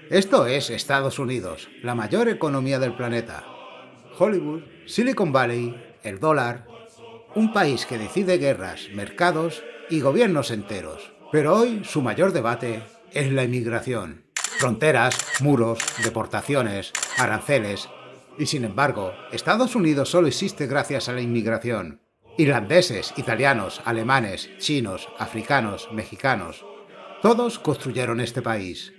Esto es Estados Unidos, la mayor economía del planeta. Hollywood, Silicon Valley, el dólar, un país que decide guerras, mercados y gobiernos enteros. Pero hoy su mayor debate es la inmigración. Fronteras, muros, deportaciones, aranceles. Y sin embargo, Estados Unidos solo existe gracias a la inmigración. Irlandeses, italianos, alemanes, chinos, africanos, mexicanos. Todos construyeron este país.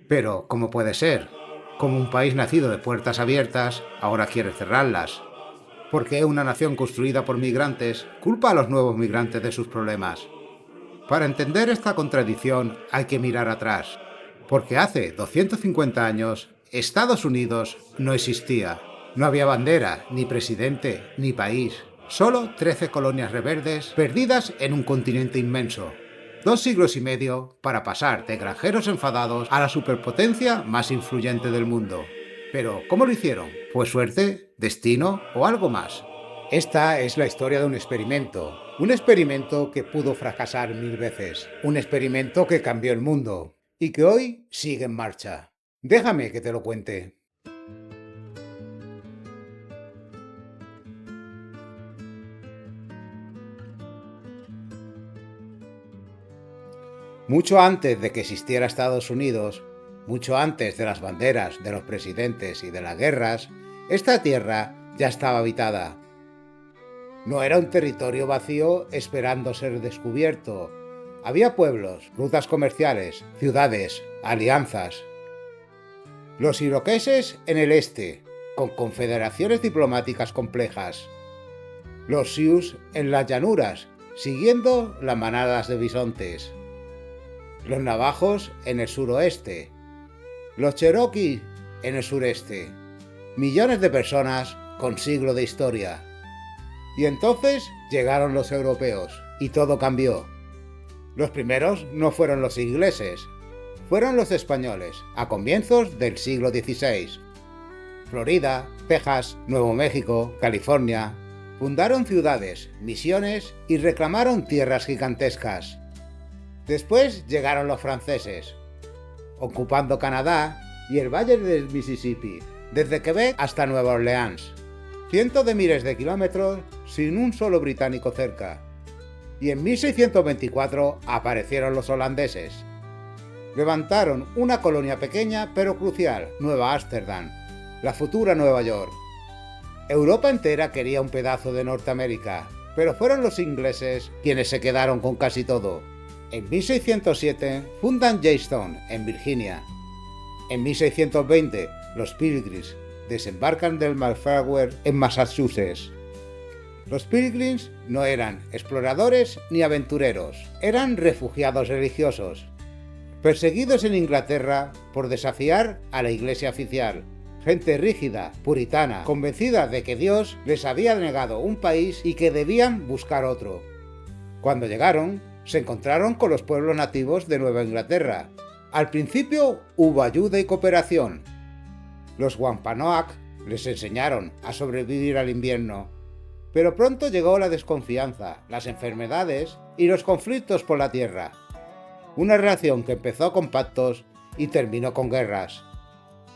Pero, ¿cómo puede ser? Como un país nacido de puertas abiertas, ahora quiere cerrarlas. Porque una nación construida por migrantes culpa a los nuevos migrantes de sus problemas. Para entender esta contradicción hay que mirar atrás. Porque hace 250 años, Estados Unidos no existía. No había bandera, ni presidente, ni país. Solo 13 colonias rebeldes perdidas en un continente inmenso. 2 siglos y medio para pasar de granjeros enfadados a la superpotencia más influyente del mundo. Pero, ¿cómo lo hicieron? ¿Fue suerte, destino o algo más? Esta es la historia de un experimento que pudo fracasar 1000 veces, un experimento que cambió el mundo y que hoy sigue en marcha. Déjame que te lo cuente. Mucho antes de que existiera Estados Unidos, mucho antes de las banderas, de los presidentes y de las guerras, esta tierra ya estaba habitada. No era un territorio vacío esperando ser descubierto. Había pueblos, rutas comerciales, ciudades, alianzas. Los iroqueses en el este, con confederaciones diplomáticas complejas. Los sioux en las llanuras, siguiendo las manadas de bisontes. Los navajos en el suroeste. Los cherokee en el sureste. Millones de personas con siglo de historia. Y entonces llegaron los europeos y todo cambió. Los primeros no fueron los ingleses, fueron los españoles, a comienzos del siglo XVI. Florida, Texas, Nuevo México, California, fundaron ciudades, misiones y reclamaron tierras gigantescas. Después llegaron los franceses, ocupando Canadá y el valle del Mississippi, desde Quebec hasta Nueva Orleans. Cientos de miles de kilómetros sin un solo británico cerca. Y en 1624 aparecieron los holandeses. Levantaron una colonia pequeña pero crucial, Nueva Ámsterdam, la futura Nueva York. Europa entera quería un pedazo de Norteamérica, pero fueron los ingleses quienes se quedaron con casi todo. En 1607 fundan Jamestown, en Virginia. En 1620 los Pilgrims desembarcan del Mayflower en Massachusetts. Los Pilgrims no eran exploradores ni aventureros, eran refugiados religiosos, perseguidos en Inglaterra por desafiar a la Iglesia oficial. Gente rígida, puritana, convencida de que Dios les había negado un país y que debían buscar otro. Cuando llegaron, se encontraron con los pueblos nativos de Nueva Inglaterra. Al principio hubo ayuda y cooperación. Los Wampanoag les enseñaron a sobrevivir al invierno. Pero pronto llegó la desconfianza, las enfermedades y los conflictos por la tierra. Una relación que empezó con pactos y terminó con guerras.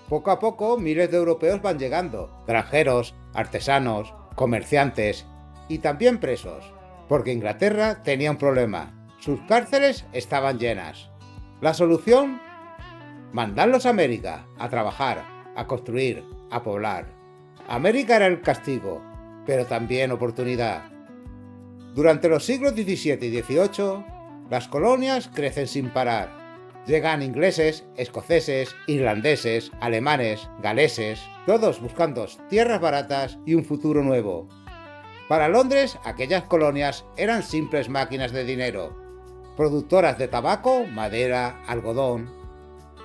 Poco a poco miles de europeos van llegando, granjeros, artesanos, comerciantes y también presos, porque Inglaterra tenía un problema. Sus cárceles estaban llenas. La solución: mandarlos a América a trabajar, a construir, a poblar. América era el castigo, pero también oportunidad. Durante los siglos XVII y XVIII, las colonias crecen sin parar. Llegan ingleses, escoceses, irlandeses, alemanes, galeses, todos buscando tierras baratas y un futuro nuevo. Para Londres, aquellas colonias eran simples máquinas de dinero, productoras de tabaco, madera, algodón,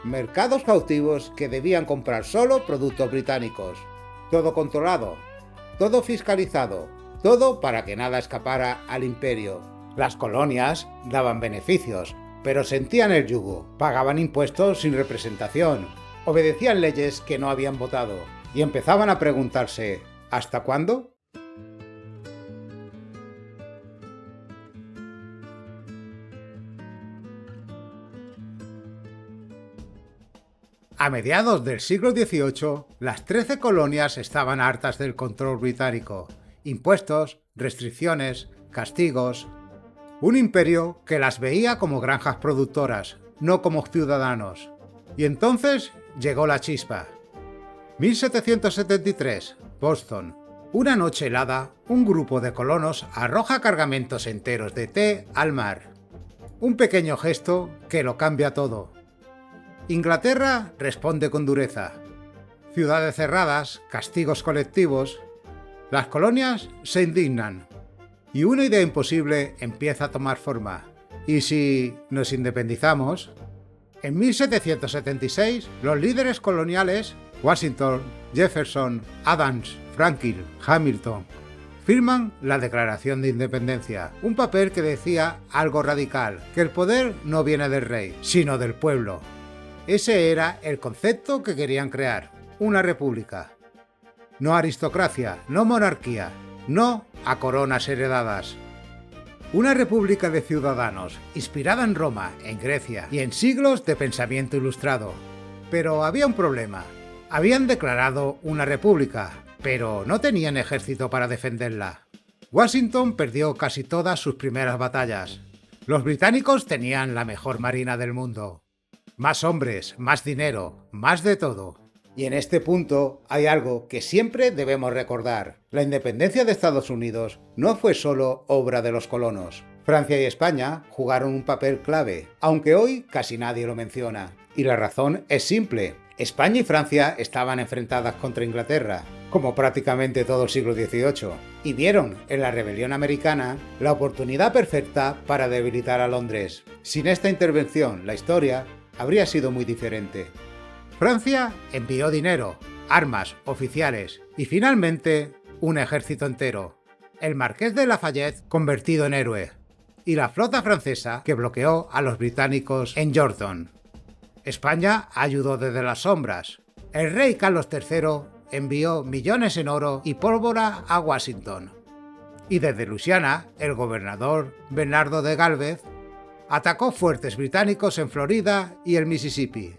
mercados cautivos que debían comprar solo productos británicos. Todo controlado, todo fiscalizado, todo para que nada escapara al imperio. Las colonias daban beneficios, pero sentían el yugo, pagaban impuestos sin representación, obedecían leyes que no habían votado y empezaban a preguntarse: ¿hasta cuándo? A mediados del siglo XVIII, las 13 colonias estaban hartas del control británico, impuestos, restricciones, castigos. Un imperio que las veía como granjas productoras, no como ciudadanos. Y entonces llegó la chispa. 1773, Boston. Una noche helada, un grupo de colonos arroja cargamentos enteros de té al mar. Un pequeño gesto que lo cambia todo. Inglaterra responde con dureza. Ciudades cerradas, castigos colectivos. Las colonias se indignan. Y una idea imposible empieza a tomar forma. ¿Y si nos independizamos? En 1776, los líderes coloniales, Washington, Jefferson, Adams, Franklin, Hamilton, firman la Declaración de Independencia, un papel que decía algo radical, que el poder no viene del rey, sino del pueblo. Ese era el concepto que querían crear, una república. No aristocracia, no monarquía, no a coronas heredadas. Una república de ciudadanos, inspirada en Roma, en Grecia y en siglos de pensamiento ilustrado. Pero había un problema. Habían declarado una república, pero no tenían ejército para defenderla. Washington perdió casi todas sus primeras batallas. Los británicos tenían la mejor marina del mundo. Más hombres, más dinero, más de todo. Y en este punto hay algo que siempre debemos recordar. La independencia de Estados Unidos no fue solo obra de los colonos. Francia y España jugaron un papel clave, aunque hoy casi nadie lo menciona. Y la razón es simple. España y Francia estaban enfrentadas contra Inglaterra, como prácticamente todo el siglo XVIII, y vieron en la rebelión americana la oportunidad perfecta para debilitar a Londres. Sin esta intervención, la historia habría sido muy diferente. Francia envió dinero, armas, oficiales y finalmente un ejército entero. El marqués de Lafayette convertido en héroe y la flota francesa que bloqueó a los británicos en Yorktown. España ayudó desde las sombras. El rey Carlos III envió millones en oro y pólvora a Washington. Y desde Luisiana, el gobernador Bernardo de Gálvez atacó fuertes británicos en Florida y el Mississippi.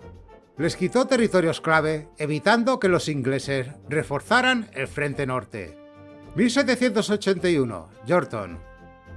Les quitó territorios clave, evitando que los ingleses reforzaran el frente norte. 1781, Yorktown.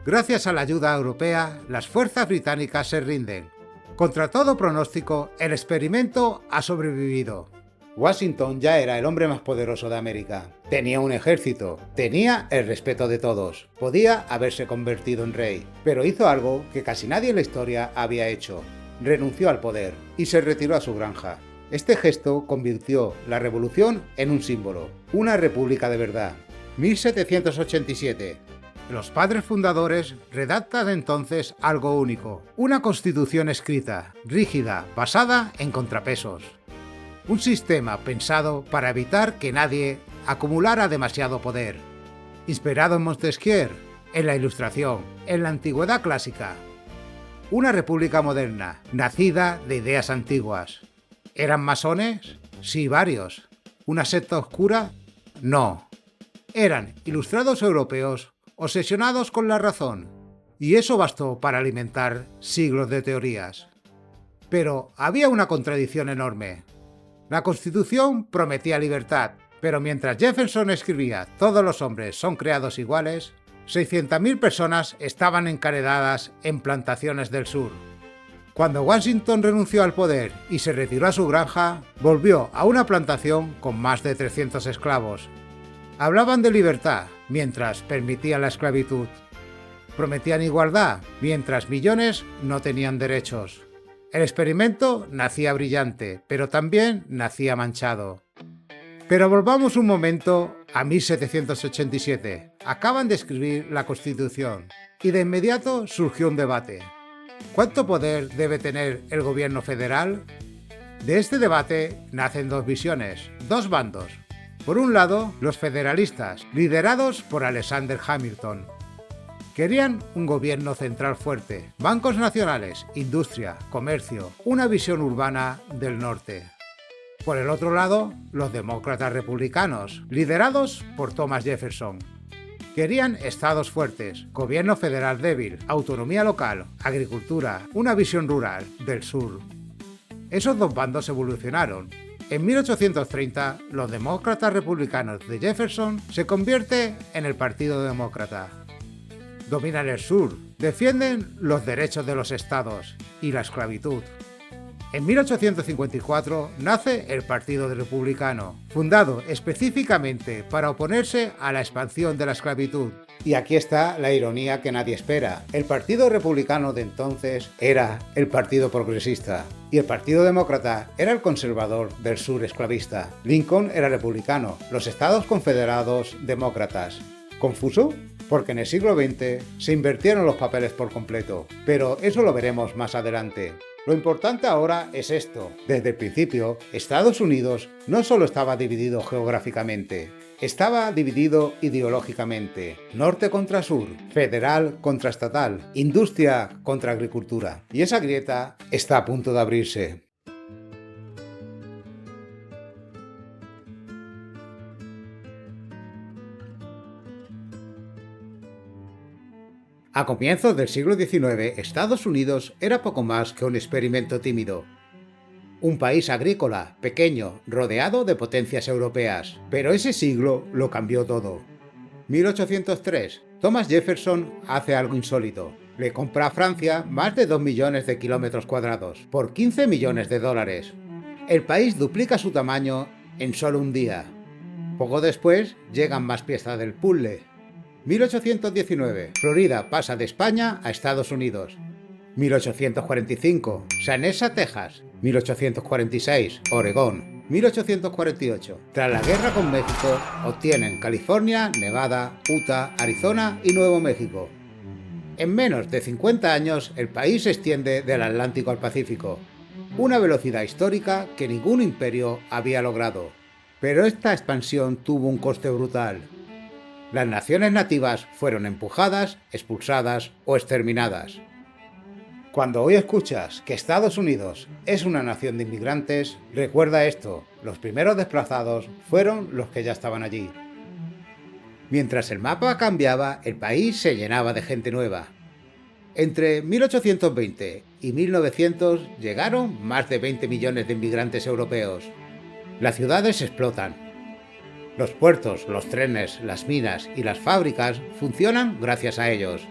Gracias a la ayuda europea, las fuerzas británicas se rinden. Contra todo pronóstico, el experimento ha sobrevivido. Washington ya era el hombre más poderoso de América. Tenía un ejército, tenía el respeto de todos. Podía haberse convertido en rey, pero hizo algo que casi nadie en la historia había hecho. Renunció al poder y se retiró a su granja. Este gesto convirtió la revolución en un símbolo, una república de verdad. 1787. Los padres fundadores redactan entonces algo único, una constitución escrita, rígida, basada en contrapesos. Un sistema pensado para evitar que nadie acumulara demasiado poder. Inspirado en Montesquieu, en la Ilustración, en la antigüedad clásica. Una república moderna, nacida de ideas antiguas. ¿Eran masones? Sí, varios. ¿Una secta oscura? No. Eran ilustrados europeos obsesionados con la razón. Y eso bastó para alimentar siglos de teorías. Pero había una contradicción enorme. La Constitución prometía libertad, pero mientras Jefferson escribía «Todos los hombres son creados iguales», 600.000 personas estaban encarenadas en plantaciones del sur. Cuando Washington renunció al poder y se retiró a su granja, volvió a una plantación con más de 300 esclavos. Hablaban de libertad, mientras permitían la esclavitud. Prometían igualdad, mientras millones no tenían derechos. El experimento nacía brillante, pero también nacía manchado. Pero volvamos un momento a 1787. Acaban de escribir la Constitución y de inmediato surgió un debate. ¿Cuánto poder debe tener el gobierno federal? De este debate nacen dos visiones, dos bandos. Por un lado, los federalistas, liderados por Alexander Hamilton. Querían un gobierno central fuerte, bancos nacionales, industria, comercio, una visión urbana del norte. Por el otro lado, los demócratas republicanos, liderados por Thomas Jefferson. Querían estados fuertes, gobierno federal débil, autonomía local, agricultura, una visión rural del sur. esos dos bandos evolucionaron. En 1830, los demócratas republicanos de Jefferson se convierten en el Partido Demócrata. Dominan el sur, defienden los derechos de los estados y la esclavitud. En 1854 nace el Partido Republicano, fundado específicamente para oponerse a la expansión de la esclavitud. Y aquí está la ironía que nadie espera. El Partido Republicano de entonces era el Partido Progresista y el Partido Demócrata era el conservador del sur esclavista. Lincoln era republicano, los Estados Confederados demócratas. ¿Confuso? Porque en el siglo XX se invirtieron los papeles por completo, pero eso lo veremos más adelante. Lo importante ahora es esto. Desde el principio, Estados Unidos no solo estaba dividido geográficamente, estaba dividido ideológicamente. Norte contra sur, federal contra estatal, industria contra agricultura. Y esa grieta está a punto de abrirse. A comienzos del siglo XIX, Estados Unidos era poco más que un experimento tímido. Un país agrícola, pequeño, rodeado de potencias europeas. Pero ese siglo lo cambió todo. 1803. Thomas Jefferson hace algo insólito. Le compra a Francia más de 2 millones de kilómetros cuadrados, por 15 millones de dólares. El país duplica su tamaño en solo un día. Poco después llegan más piezas del puzzle. 1819. Florida pasa de España a Estados Unidos. 1845. Sanessa, Texas. 1846. Oregón. 1848. Tras la guerra con México, obtienen California, Nevada, Utah, Arizona y Nuevo México. En menos de 50 años, el país se extiende del Atlántico al Pacífico. Una velocidad histórica que ningún imperio había logrado. Pero esta expansión tuvo un coste brutal. Las naciones nativas fueron empujadas, expulsadas o exterminadas. Cuando hoy escuchas que Estados Unidos es una nación de inmigrantes, recuerda esto: los primeros desplazados fueron los que ya estaban allí. Mientras el mapa cambiaba, el país se llenaba de gente nueva. Entre 1820 y 1900 llegaron más de 20 millones de inmigrantes europeos. Las ciudades explotan. Los puertos, los trenes, las minas y las fábricas funcionan gracias a ellos.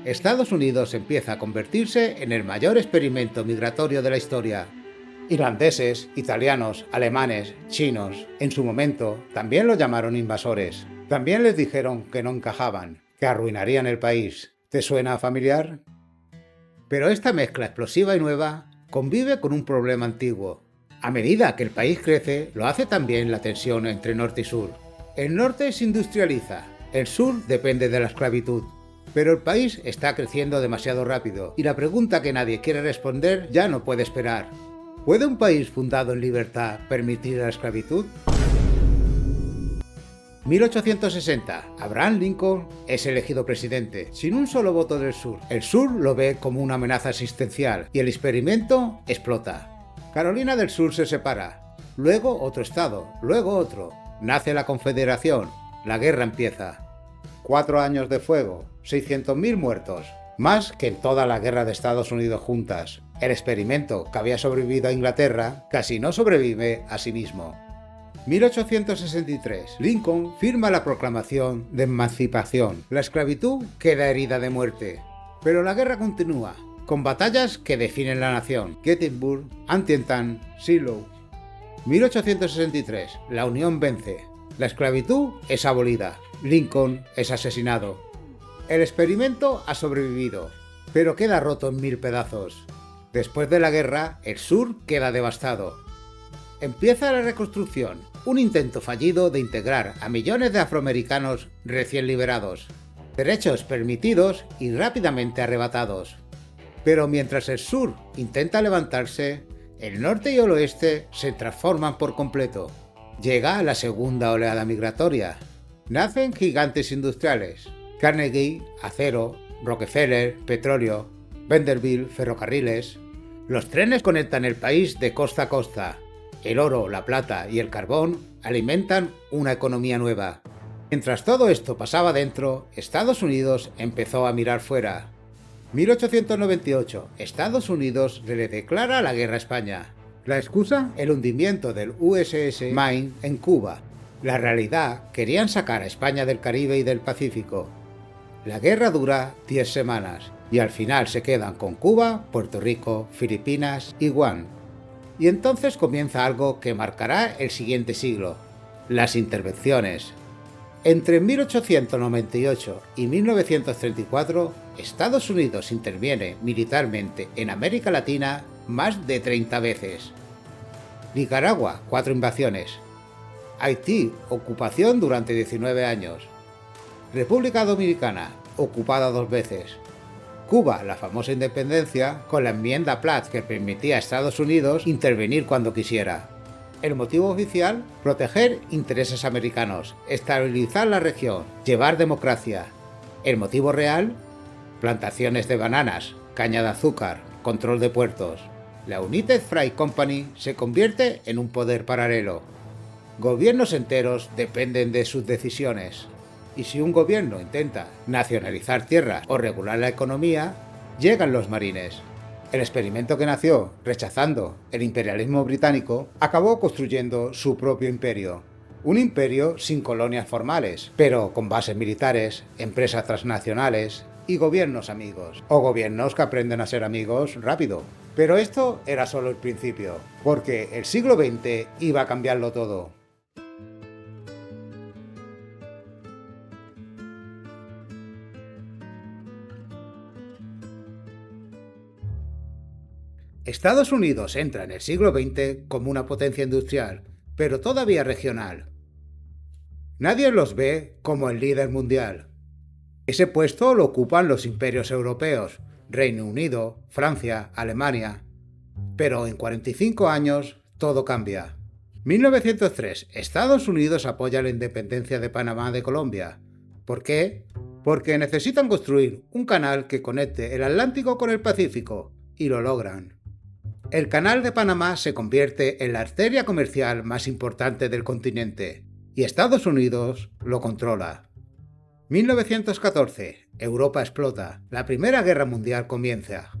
Estados Unidos empieza a convertirse en el mayor experimento migratorio de la historia. Irlandeses, italianos, alemanes, chinos, en su momento también lo llamaron invasores. También les dijeron que no encajaban, que arruinarían el país. ¿Te suena familiar? Pero esta mezcla explosiva y nueva convive con un problema antiguo. A medida que el país crece, lo hace también la tensión entre norte y sur. El norte se industrializa, el sur depende de la esclavitud. Pero el país está creciendo demasiado rápido y la pregunta que nadie quiere responder ya no puede esperar. ¿Puede un país fundado en libertad permitir la esclavitud? 1860. Abraham Lincoln es elegido presidente, sin un solo voto del sur. El sur lo ve como una amenaza existencial y el experimento explota. Carolina del Sur se separa, luego otro estado, luego otro. Nace la Confederación, la guerra empieza. 4 años de fuego, 600.000 muertos, más que en toda la guerra de Estados Unidos juntas. El experimento que había sobrevivido a Inglaterra casi no sobrevive a sí mismo. 1863. Lincoln firma la Proclamación de Emancipación. La esclavitud queda herida de muerte, pero la guerra continúa, con batallas que definen la nación: Gettysburg, Antietam, Shiloh. 1863. La Unión vence. La esclavitud es abolida. Lincoln es asesinado. El experimento ha sobrevivido, pero queda roto en 1000 pedazos. Después de la guerra, el sur queda devastado. Empieza la reconstrucción, un intento fallido de integrar a millones de afroamericanos recién liberados. Derechos permitidos y rápidamente arrebatados. Pero mientras el sur intenta levantarse, el norte y el oeste se transforman por completo. Llega la segunda oleada migratoria. Nacen gigantes industriales: Carnegie, acero; Rockefeller, petróleo; Vanderbilt, ferrocarriles. Los trenes conectan el país de costa a costa. El oro, la plata y el carbón alimentan una economía nueva. Mientras todo esto pasaba dentro, Estados Unidos empezó a mirar fuera. 1898. Estados Unidos le declara la guerra a España. La excusa, el hundimiento del USS Maine en Cuba. La realidad, querían sacar a España del Caribe y del Pacífico. La guerra dura 10 semanas y al final se quedan con Cuba, Puerto Rico, Filipinas y Guam. Y entonces comienza algo que marcará el siguiente siglo: las intervenciones. Entre 1898 y 1934, Estados Unidos interviene militarmente en América Latina más de 30 veces. Nicaragua, 4 invasiones. Haití, ocupación durante 19 años. República Dominicana, ocupada 2 veces. Cuba, la famosa independencia, con la enmienda Platt que permitía a Estados Unidos intervenir cuando quisiera. El motivo oficial, proteger intereses americanos, estabilizar la región, llevar democracia. El motivo real, plantaciones de bananas, caña de azúcar, control de puertos. La United Fruit Company se convierte en un poder paralelo. Gobiernos enteros dependen de sus decisiones. Y si un gobierno intenta nacionalizar tierras o regular la economía, llegan los marines. El experimento que nació rechazando el imperialismo británico acabó construyendo su propio imperio. Un imperio sin colonias formales, pero con bases militares, empresas transnacionales y gobiernos amigos. O gobiernos que aprenden a ser amigos rápido. Pero esto era solo el principio, porque el siglo XX iba a cambiarlo todo. Estados Unidos entra en el siglo XX como una potencia industrial, pero todavía regional. Nadie los ve como el líder mundial. Ese puesto lo ocupan los imperios europeos, Reino Unido, Francia, Alemania. Pero en 45 años todo cambia. 1903. Estados Unidos apoya la independencia de Panamá de Colombia. ¿Por qué? Porque necesitan construir un canal que conecte el Atlántico con el Pacífico, y lo logran. El Canal de Panamá se convierte en la arteria comercial más importante del continente, y Estados Unidos lo controla. 1914. Europa explota. La Primera Guerra Mundial comienza.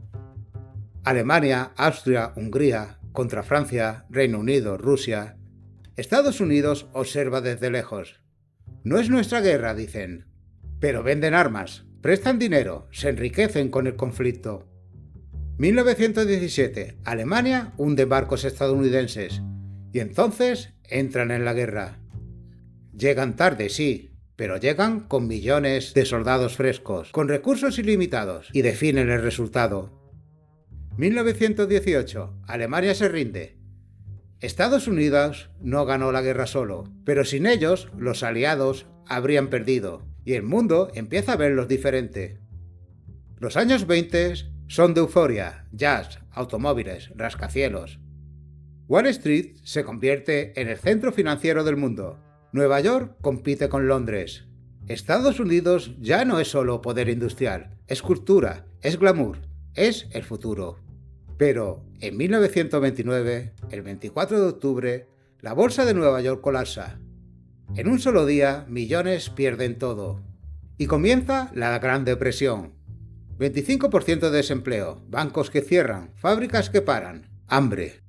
Alemania, Austria, Hungría, contra Francia, Reino Unido, Rusia. Estados Unidos observa desde lejos. No es nuestra guerra, dicen. Pero venden armas, prestan dinero, se enriquecen con el conflicto. 1917. Alemania hunde barcos estadounidenses y entonces entran en la guerra. Llegan tarde, sí, pero llegan con millones de soldados frescos, con recursos ilimitados y definen el resultado. 1918. Alemania se rinde. Estados Unidos no ganó la guerra solo, pero sin ellos los aliados habrían perdido y el mundo empieza a verlos diferente. Los años 20 son de euforia, jazz, automóviles, rascacielos. Wall Street se convierte en el centro financiero del mundo. Nueva York compite con Londres. Estados Unidos ya no es solo poder industrial, es cultura, es glamour, es el futuro. Pero en 1929, el 24 de octubre, la bolsa de Nueva York colapsa. En un solo día, millones pierden todo. Y comienza la Gran Depresión. 25% de desempleo, bancos que cierran, fábricas que paran, hambre.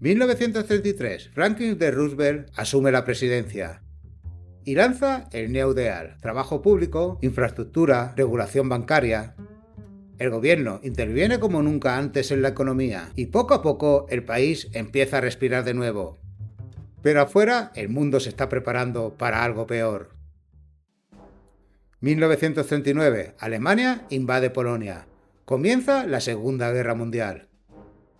1933, Franklin D. Roosevelt asume la presidencia y lanza el New Deal, trabajo público, infraestructura, regulación bancaria. El gobierno interviene como nunca antes en la economía y poco a poco el país empieza a respirar de nuevo. Pero afuera el mundo se está preparando para algo peor. 1939. Alemania invade Polonia. Comienza la Segunda Guerra Mundial.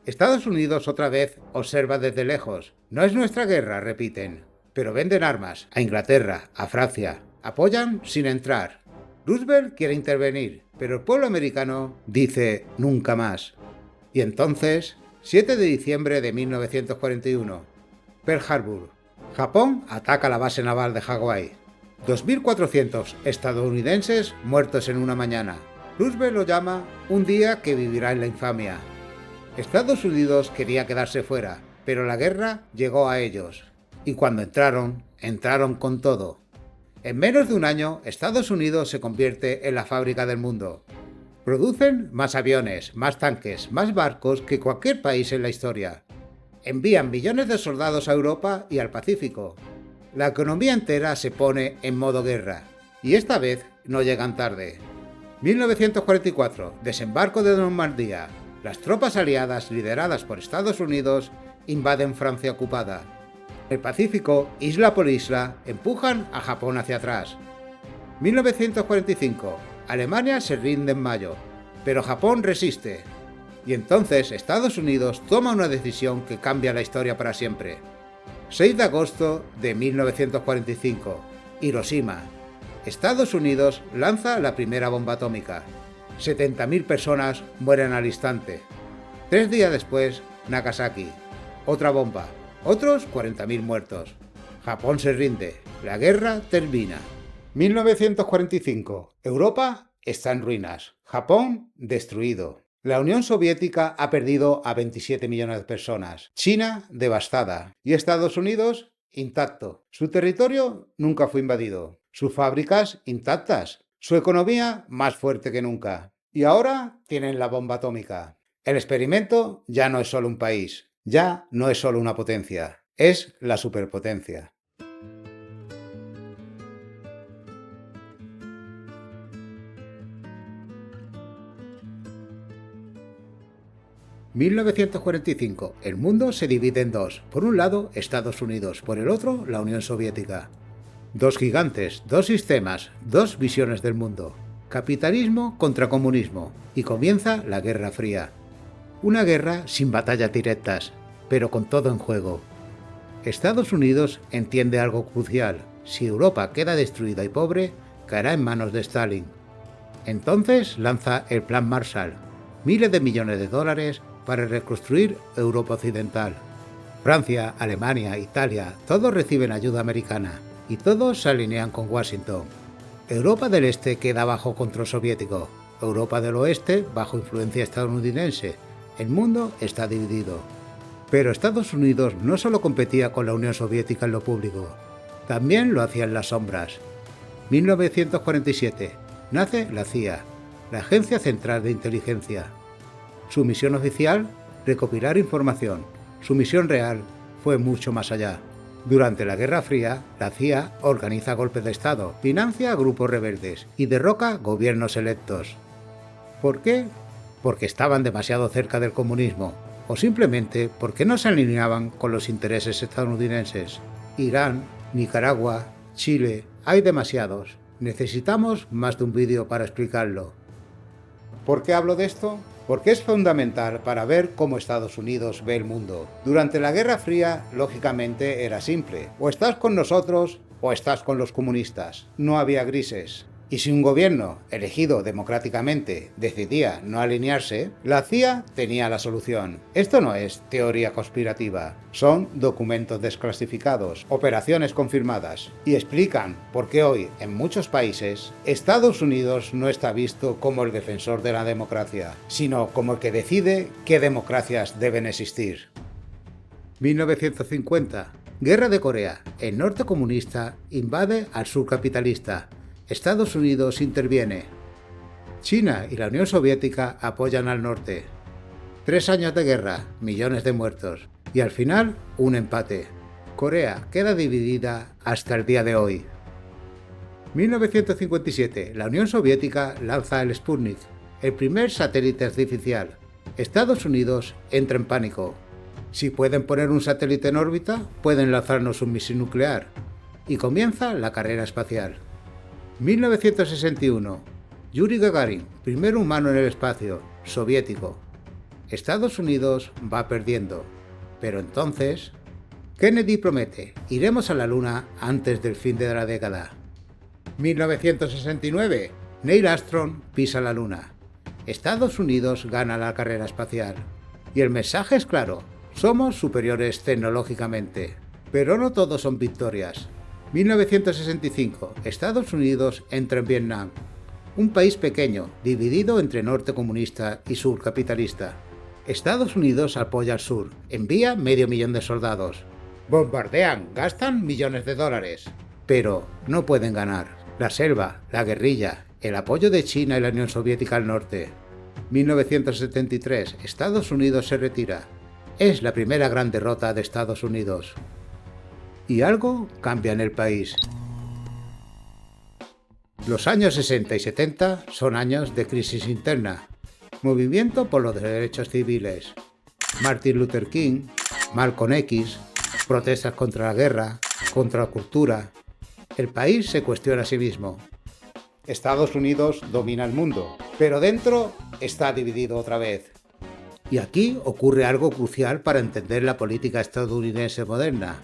Estados Unidos otra vez observa desde lejos. No es nuestra guerra, repiten, pero venden armas a Inglaterra, a Francia. Apoyan sin entrar. Roosevelt quiere intervenir, pero el pueblo americano dice nunca más. Y entonces, 7 de diciembre de 1941, Pearl Harbor. Japón ataca la base naval de Hawái. 2.400 estadounidenses muertos en una mañana. Roosevelt lo llama un día que vivirá en la infamia. Estados Unidos quería quedarse fuera, pero la guerra llegó a ellos. Y cuando entraron con todo. En menos de un año, Estados Unidos se convierte en la fábrica del mundo. Producen más aviones, más tanques, más barcos que cualquier país en la historia. Envían millones de soldados a Europa y al Pacífico. La economía entera se pone en modo guerra. Y esta vez no llegan tarde. 1944, desembarco de Normandía. Las tropas aliadas lideradas por Estados Unidos invaden Francia ocupada. El Pacífico, isla por isla, empujan a Japón hacia atrás. 1945, Alemania se rinde en mayo, pero Japón resiste. Y entonces Estados Unidos toma una decisión que cambia la historia para siempre. 6 de agosto de 1945, Hiroshima. Estados Unidos lanza la primera bomba atómica. 70.000 personas mueren al instante. 3 días después, Nagasaki. Otra bomba. Otros 40.000 muertos. Japón se rinde. La guerra termina. 1945. Europa está en ruinas. Japón destruido. La Unión Soviética ha perdido a 27 millones de personas. China devastada. Y Estados Unidos intacto. Su territorio nunca fue invadido. Sus fábricas intactas. Su economía más fuerte que nunca. Y ahora tienen la bomba atómica. El experimento ya no es solo un país. Ya no es solo una potencia. Es la superpotencia. ...1945... El mundo se divide en dos. Por un lado, Estados Unidos. Por el otro, la Unión Soviética. Dos gigantes, dos sistemas, dos visiones del mundo. Capitalismo contra comunismo. Y comienza la Guerra Fría. Una guerra sin batallas directas, pero con todo en juego. Estados Unidos entiende algo crucial. Si Europa queda destruida y pobre, caerá en manos de Stalin. Entonces lanza el Plan Marshall. Miles de millones de dólares para reconstruir Europa Occidental. Francia, Alemania, Italia, todos reciben ayuda americana y todos se alinean con Washington. Europa del Este queda bajo control soviético, Europa del Oeste bajo influencia estadounidense. El mundo está dividido. Pero Estados Unidos no solo competía con la Unión Soviética en lo público, también lo hacía en las sombras. 1947. Nace la CIA, la Agencia Central de Inteligencia. Su misión oficial, recopilar información. Su misión real fue mucho más allá. Durante la Guerra Fría, la CIA organiza golpes de Estado, financia a grupos rebeldes y derroca gobiernos electos. ¿Por qué? Porque estaban demasiado cerca del comunismo, o simplemente porque no se alineaban con los intereses estadounidenses. Irán, Nicaragua, Chile, hay demasiados. Necesitamos más de un vídeo para explicarlo. ¿Por qué hablo de esto? Porque es fundamental para ver cómo Estados Unidos ve el mundo. Durante la Guerra Fría, lógicamente, era simple. O estás con nosotros o estás con los comunistas. No había grises. Y si un gobierno, elegido democráticamente, decidía no alinearse, la CIA tenía la solución. Esto no es teoría conspirativa, son documentos desclasificados, operaciones confirmadas, y explican por qué hoy, en muchos países, Estados Unidos no está visto como el defensor de la democracia, sino como el que decide qué democracias deben existir. 1950. Guerra de Corea. El norte comunista invade al sur capitalista. Estados Unidos interviene. China y la Unión Soviética apoyan al norte. 3 años de guerra, millones de muertos. Y al final, un empate. Corea queda dividida hasta el día de hoy. 1957. La Unión Soviética lanza el Sputnik, el primer satélite artificial. Estados Unidos entra en pánico. Si pueden poner un satélite en órbita, pueden lanzarnos un misil nuclear. Y comienza la carrera espacial. 1961. Yuri Gagarin, primer humano en el espacio, soviético. Estados Unidos va perdiendo. Pero entonces, Kennedy promete, iremos a la Luna antes del fin de la década. 1969. Neil Armstrong pisa la Luna. Estados Unidos gana la carrera espacial. Y el mensaje es claro, somos superiores tecnológicamente. Pero no todos son victorias. 1965. Estados Unidos entra en Vietnam, un país pequeño, dividido entre norte comunista y sur capitalista. Estados Unidos apoya al sur, envía 500.000 de soldados. Bombardean, gastan millones de dólares. Pero no pueden ganar. La selva, la guerrilla el apoyo de China y la Unión Soviética al norte. 1973, Estados Unidos se retira. Es la primera gran derrota de Estados Unidos. Y algo cambia en el país. Los años 60 y 70 son años de crisis interna, movimiento por los derechos civiles. Martin Luther King, Malcolm X, protestas contra la guerra, contra la cultura. El país se cuestiona a sí mismo. Estados Unidos domina el mundo, pero dentro está dividido otra vez. Y aquí ocurre algo crucial para entender la política estadounidense moderna.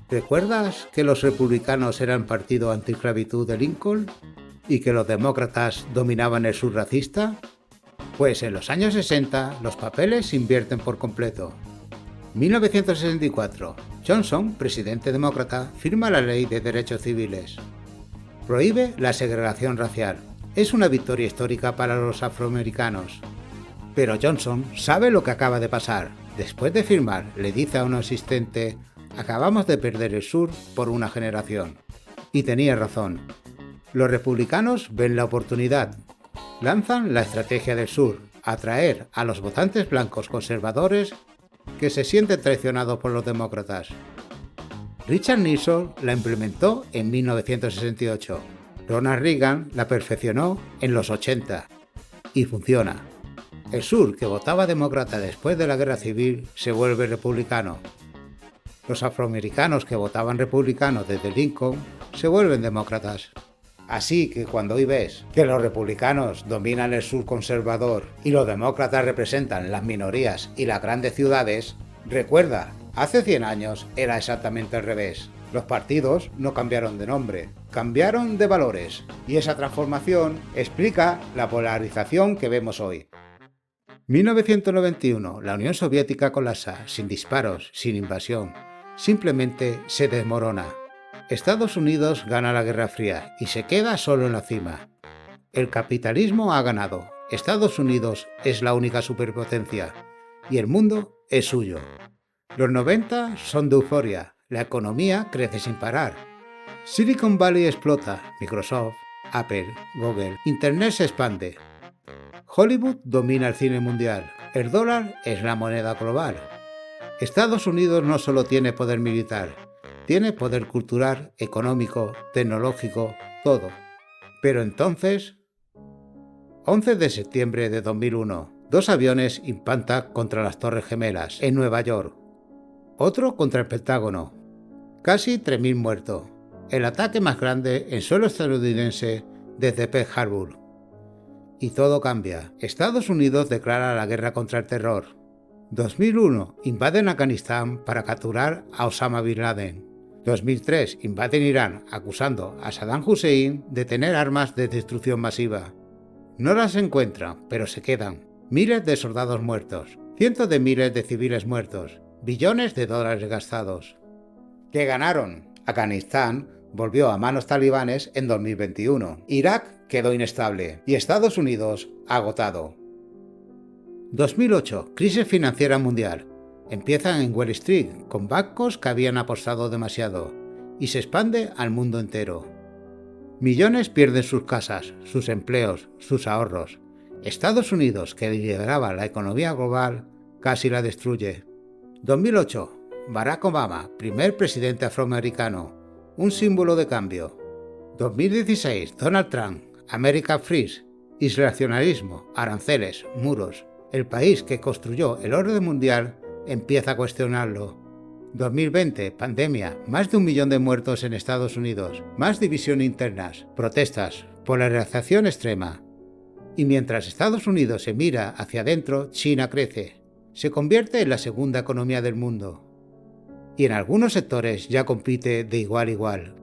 ¿Recuerdas que los republicanos eran partido antiesclavitud de Lincoln y que los demócratas dominaban el sur racista? Pues en los años 60 los papeles se invierten por completo. 1964, Johnson, presidente demócrata, firma la Ley de Derechos Civiles. Prohíbe la segregación racial. Es una victoria histórica para los afroamericanos. Pero Johnson sabe lo que acaba de pasar. Después de firmar, le dice a un asistente: acabamos de perder el sur por una generación. Y tenía razón. Los republicanos ven la oportunidad. Lanzan la estrategia del sur, atraer a los votantes blancos conservadores que se sienten traicionados por los demócratas. Richard Nixon la implementó en 1968. Ronald Reagan la perfeccionó en los 80. Y funciona. El sur, que votaba demócrata después de la guerra civil, se vuelve republicano. Los afroamericanos que votaban republicano desde Lincoln se vuelven demócratas. Así que cuando hoy ves que los republicanos dominan el sur conservador y los demócratas representan las minorías y las grandes ciudades, recuerda, hace 100 años era exactamente al revés. Los partidos no cambiaron de nombre, cambiaron de valores, y esa transformación explica la polarización que vemos hoy. 1991, la Unión Soviética colapsa, sin disparos, sin invasión. Simplemente se desmorona. Estados Unidos gana la Guerra Fría y se queda solo en la cima. El capitalismo ha ganado. Estados Unidos es la única superpotencia y el mundo es suyo. Los 90 son de euforia. La economía crece sin parar. Silicon Valley explota. Microsoft, Apple, Google. Internet se expande. Hollywood domina el cine mundial. El dólar es la moneda global. Estados Unidos no solo tiene poder militar, tiene poder cultural, económico, tecnológico, todo. Pero entonces, 11 de septiembre de 2001, 2 aviones impactan contra las Torres Gemelas, en Nueva York. Otro contra el Pentágono. Casi 3.000 muertos. El ataque más grande en suelo estadounidense desde Pearl Harbor. Y todo cambia. Estados Unidos declara la guerra contra el terror. 2001. Invaden Afganistán para capturar a Osama Bin Laden. 2003. Invaden Irán, acusando a Saddam Hussein de tener armas de destrucción masiva. No las encuentran, pero se quedan. Miles de soldados muertos. Cientos de miles de civiles muertos. Billones de dólares gastados. ¿Qué ganaron? Afganistán volvió a manos talibanes en 2021. Irak quedó inestable y Estados Unidos agotado. 2008. Crisis financiera mundial. Empiezan en Wall Street, con bancos que habían apostado demasiado, y se expande al mundo entero. Millones pierden sus casas, sus empleos, sus ahorros. Estados Unidos, que lideraba la economía global, casi la destruye. 2008. Barack Obama, primer presidente afroamericano, un símbolo de cambio. 2016. Donald Trump, America First, aislacionismo, aranceles, muros. El país que construyó el orden mundial empieza a cuestionarlo. 2020, pandemia, más de 1 millón de muertos en Estados Unidos, más división internas, protestas, polarización extrema. Y mientras Estados Unidos se mira hacia adentro, China crece. Se convierte en la segunda economía del mundo. Y en algunos sectores ya compite de igual a igual.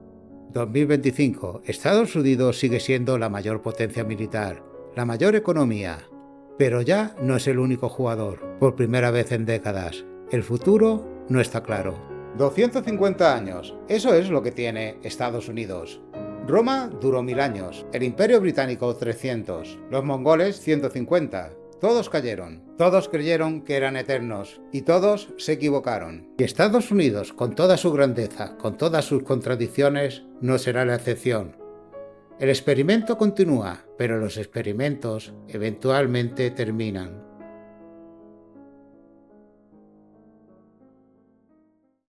2025, Estados Unidos sigue siendo la mayor potencia militar, la mayor economía. Pero ya no es el único jugador, por primera vez en décadas. El futuro no está claro. 250 años, eso es lo que tiene Estados Unidos. Roma duró 1000 años, el Imperio Británico 300, los mongoles 150. Todos cayeron, todos creyeron que eran eternos y todos se equivocaron. Y Estados Unidos, con toda su grandeza, con todas sus contradicciones, no será la excepción. El experimento continúa, pero los experimentos eventualmente terminan.